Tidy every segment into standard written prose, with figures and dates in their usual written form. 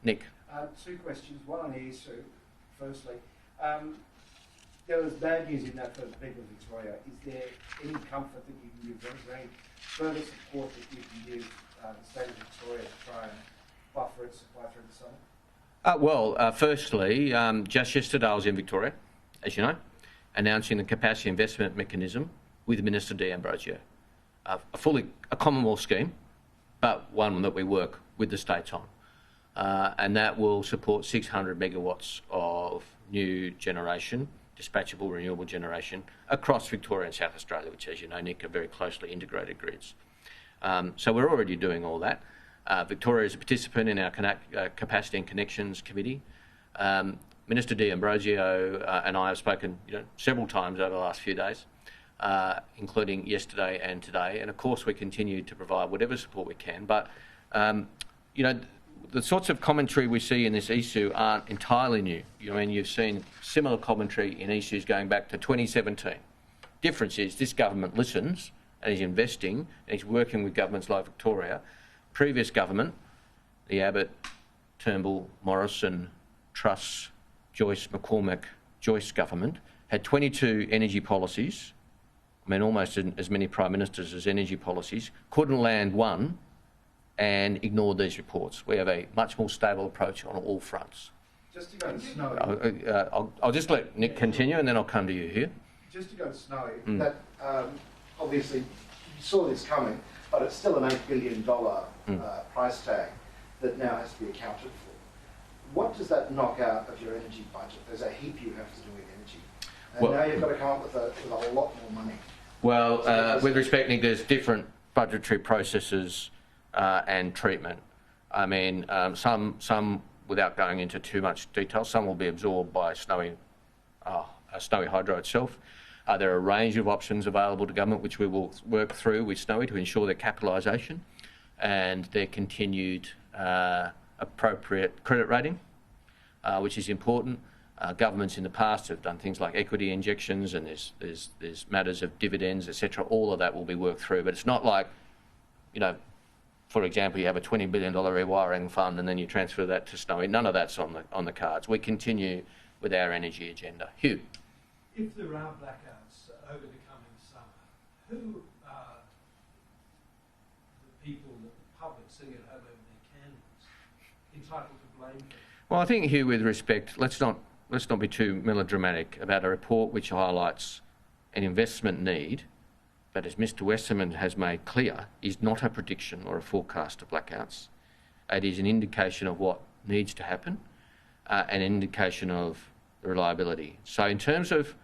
Nick. Two questions. One on ESU. Firstly, there was bad news in that for the people of Victoria. Is there any comfort that you can give? Is there any further support that you can give the state of Victoria to try and buffer its supply through the summer? Firstly, just yesterday I was in Victoria, as you know, announcing the capacity investment mechanism with Minister D'Ambrosio. A Commonwealth scheme, but one that we work with the states on. And that will support 600 megawatts of new generation, dispatchable renewable generation, across Victoria and South Australia, which, as you know, Nick, are very closely integrated grids. So we're already doing all that. Victoria is a participant in our Capacity and Connections Committee. Minister D'Ambrosio and I have spoken several times over the last few days, including yesterday and today. And of course, we continue to provide whatever support we can. But, the sorts of commentary we see in this issue aren't entirely new. You've seen similar commentary in issues going back to 2017. Difference is this government listens and is investing and is working with governments like Victoria. Previous government, the Abbott, Turnbull, Morrison, Truss, Joyce, McCormack, Joyce government had 22 energy policies. Almost as many prime ministers as energy policies. Couldn't land one and ignored these reports. We have a much more stable approach on all fronts. Just to go to Snowy. I'll just let Nick continue and then I'll come to you here. Just to go to Snowy, that obviously you saw this coming, but it's still an $8 billion price tag that now has to be accounted for. What does that knock out of your energy budget? There's a heap you have to do with energy. And now you've got to come up with a whole lot more money. Well, with respect, Nick, there's different budgetary processes and treatment. Some, without going into too much detail, some will be absorbed by Snowy Hydro itself. There are a range of options available to government which we will work through with Snowy to ensure their capitalisation and their continued appropriate credit rating, which is important. Governments in the past have done things like equity injections, and there's matters of dividends, etc. All of that will be worked through, but it's not like, for example, you have a $20 billion rewiring fund and then you transfer that to Snowy. None of that's on the cards. We continue with our energy agenda. Hugh. If there are blackouts over the coming summer, who are the people that the public sitting at home over their candles entitled to blame for? Well, I think, Hugh, with respect, let's not be too melodramatic about a report which highlights an investment need, but as Mr Westerman has made clear, is not a prediction or a forecast of blackouts. It is an indication of what needs to happen, an indication of the reliability. So in terms of...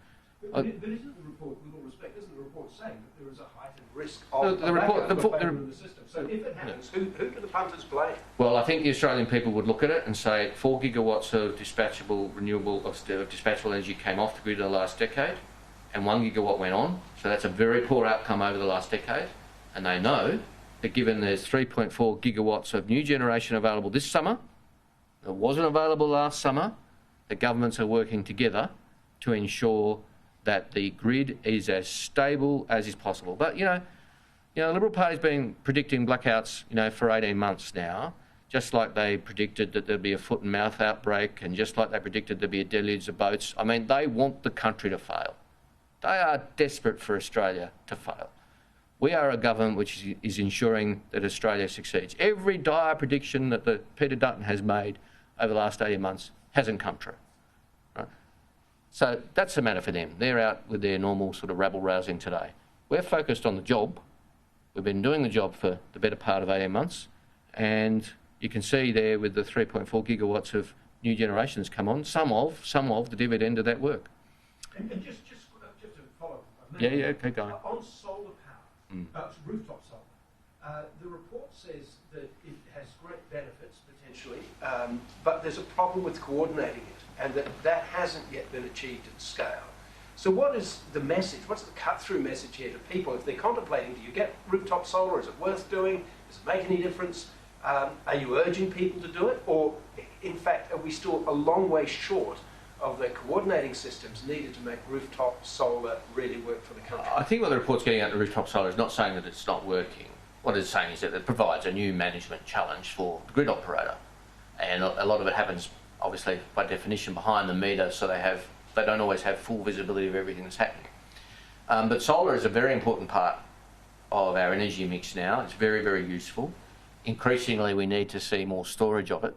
But isn't the report, with all respect, isn't the report saying that there is a heightened risk of the system? So if it happens, who do the punters blame? Well, I think the Australian people would look at it and say 4 gigawatts of dispatchable dispatchable energy came off the grid in the last decade, and 1 gigawatt went on. So that's a very poor outcome over the last decade. And they know that given there's 3.4 gigawatts of new generation available this summer, that wasn't available last summer, the governments are working together to ensure that the grid is as stable as is possible. But, the Liberal Party's been predicting blackouts, for 18 months now, just like they predicted that there'd be a foot and mouth outbreak, and just like they predicted there'd be a deluge of boats. They want the country to fail. They are desperate for Australia to fail. We are a government which is ensuring that Australia succeeds. Every dire prediction that Peter Dutton has made over the last 18 months hasn't come true. Right? So that's a matter for them. They're out with their normal sort of rabble-rousing today. We're focused on the job. We've been doing the job for the better part of 18 months, and you can see there with the 3.4 gigawatts of new generations come on, some of the dividend of that work. And just to follow up, okay, go on. On solar power, rooftop solar, the report says that it has great benefits potentially, but there's a problem with coordinating it, and that hasn't yet been achieved at scale. So what is the message? What's the cut-through message here to people if they're contemplating, do you get rooftop solar? Is it worth doing? Does it make any difference? Are you urging people to do it? Or, in fact, are we still a long way short of the coordinating systems needed to make rooftop solar really work for the country? I think what the report's getting at the rooftop solar is not saying that it's not working. What it's saying is that it provides a new management challenge for the grid operator. And a lot of it happens, obviously, by definition, behind the meter, so they don't always have full visibility of everything that's happening. But solar is a very important part of our energy mix now. It's very, very useful. Increasingly, we need to see more storage of it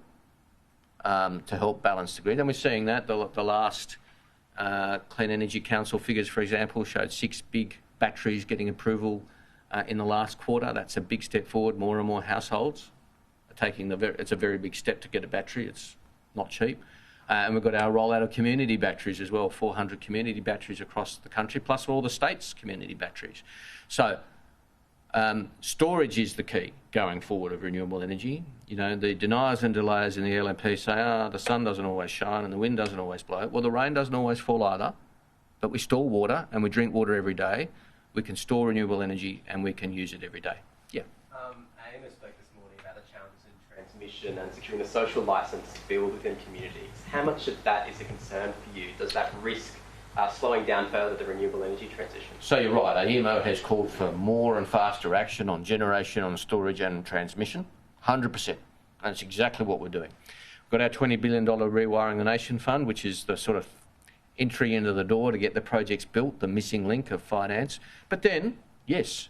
to help balance the grid. And we're seeing that. The last Clean Energy Council figures, for example, showed 6 big batteries getting approval in the last quarter. That's a big step forward. More and more households are taking it's a very big step to get a battery. It's not cheap. And we've got our rollout of community batteries as well, 400 community batteries across the country, plus all the states' community batteries. So storage is the key going forward of renewable energy. You know, the deniers and delayers in the LNP say, the sun doesn't always shine and the wind doesn't always blow. Well, the rain doesn't always fall either, but we store water and we drink water every day. We can store renewable energy and we can use it every day. Yeah. AEMO spoke this morning about the challenges in transmission and securing a social licence to build within communities. How much of that is a concern for you? Does that risk slowing down further the renewable energy transition? So you're right, AEMO has called for more and faster action on generation, on storage and transmission, 100%. And that's exactly what we're doing. We've got our $20 billion Rewiring the Nation Fund, which is the sort of entry into the door to get the projects built, the missing link of finance. But then, yes,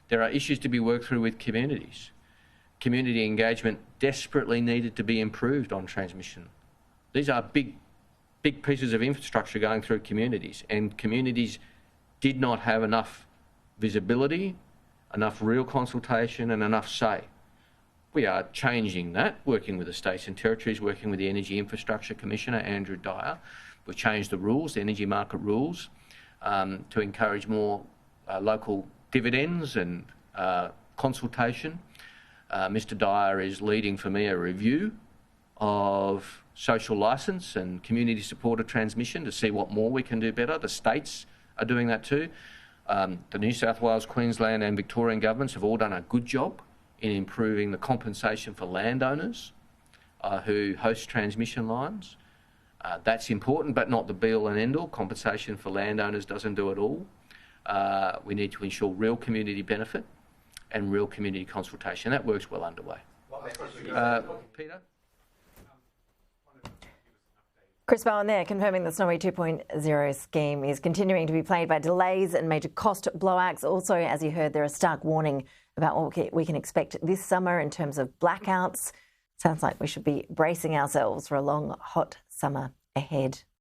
there are issues to be worked through with communities. Community engagement desperately needed to be improved on transmission. These are big pieces of infrastructure going through communities, and communities did not have enough visibility, enough real consultation and enough say. We are changing that, working with the states and territories, working with the Energy Infrastructure Commissioner, Andrew Dyer. We've changed the rules, the energy market rules, to encourage more local dividends and consultation. Mr Dyer is leading for me a review of social licence and community supported transmission to see what more we can do better. The states are doing that too. The New South Wales, Queensland and Victorian governments have all done a good job in improving the compensation for landowners who host transmission lines. That's important, but not the be-all and end-all. Compensation for landowners doesn't do it all. We need to ensure real community benefit and real community consultation. That work's well underway. Peter? Chris Bowen there, confirming the Snowy 2.0 scheme is continuing to be plagued by delays and major cost blowouts. Also, as you heard, there are stark warning about what we can expect this summer in terms of blackouts. Sounds like we should be bracing ourselves for a long, hot summer ahead.